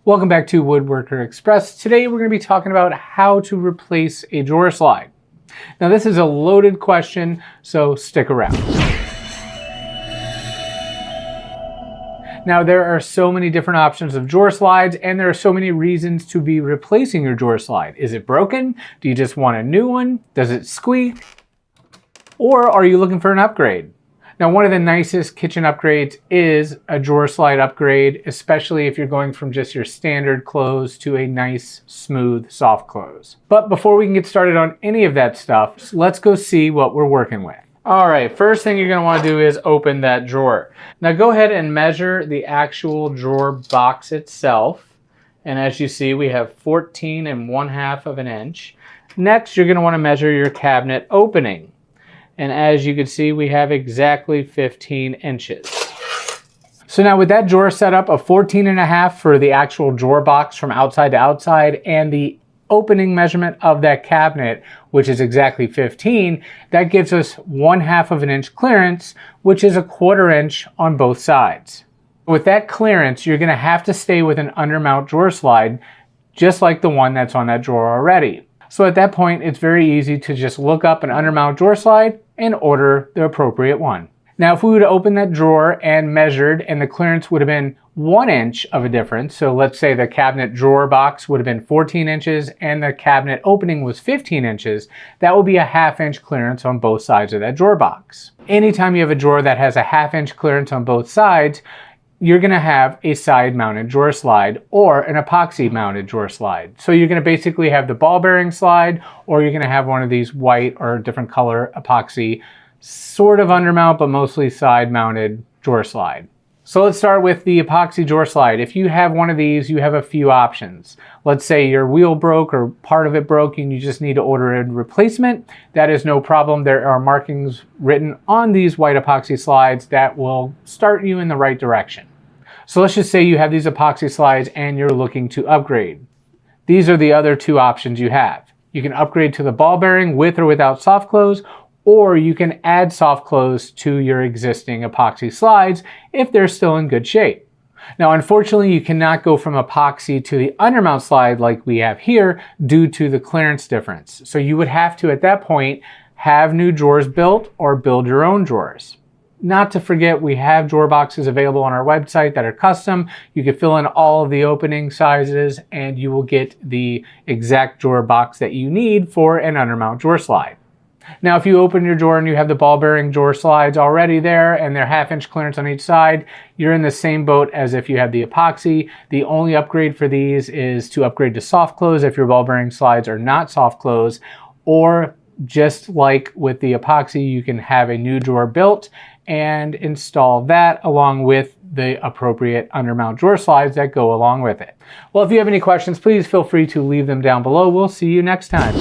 Welcome back to Woodworker Express. Today we're going to be talking about how to replace a drawer slide. Now this is a loaded question, so stick around. Now there are so many different options of drawer slides and there are so many reasons to be replacing your drawer slide. Is it broken? Do you just want a new one? Does it squeak? Or are you looking for an upgrade? Now, one of the nicest kitchen upgrades is a drawer slide upgrade, especially if you're going from just your standard close to a nice, smooth, soft close. But before we can get started on any of that stuff, let's go see what we're working with. All right, first thing you're gonna wanna do is open that drawer. Now go ahead and measure the actual drawer box itself. And as you see, we have 14 1/2 of an inch. Next, you're gonna wanna measure your cabinet opening. And as you can see, we have exactly 15 inches. So now with that drawer setup of 14 1/2 for the actual drawer box from outside to outside and the opening measurement of that cabinet, which is exactly 15, that gives us 1/2 of an inch clearance, which is 1/4 inch on both sides. With that clearance, you're gonna have to stay with an undermount drawer slide, just like the one that's on that drawer already. So at that point, it's very easy to just look up an undermount drawer slide and order the appropriate one. Now, if we would have opened that drawer and measured and the clearance would have been 1 inch of a difference, so let's say the cabinet drawer box would have been 14 inches and the cabinet opening was 15 inches, that will be a 1/2 inch clearance on both sides of that drawer box. Anytime you have a drawer that has a 1/2 inch clearance on both sides, you're gonna have a side mounted drawer slide or an epoxy mounted drawer slide. So you're gonna basically have the ball bearing slide, or you're gonna have one of these white or different color epoxy, sort of undermount, but mostly side mounted drawer slide. So let's start with the epoxy drawer slide. If you have one of these, you have a few options. Let's say your wheel broke or part of it broke and you just need to order a replacement. That is no problem. There are markings written on these white epoxy slides that will start you in the right direction. So let's just say you have these epoxy slides and you're looking to upgrade. These are the other two options you have. You can upgrade to the ball bearing with or without soft close, or you can add soft close to your existing epoxy slides if they're still in good shape. Now, unfortunately, you cannot go from epoxy to the undermount slide like we have here due to the clearance difference. So you would have to, at that point, have new drawers built or build your own drawers. Not to forget, we have drawer boxes available on our website that are custom. You can fill in all of the opening sizes and you will get the exact drawer box that you need for an undermount drawer slide. Now, if you open your drawer and you have the ball bearing drawer slides already there and they're 1/2 inch clearance on each side, you're in the same boat as if you have the epoxy. The only upgrade for these is to upgrade to soft close if your ball bearing slides are not soft close, or just like with the epoxy, you can have a new drawer built and install that along with the appropriate undermount drawer slides that go along with it. Well, if you have any questions, please feel free to leave them down below. We'll see you next time.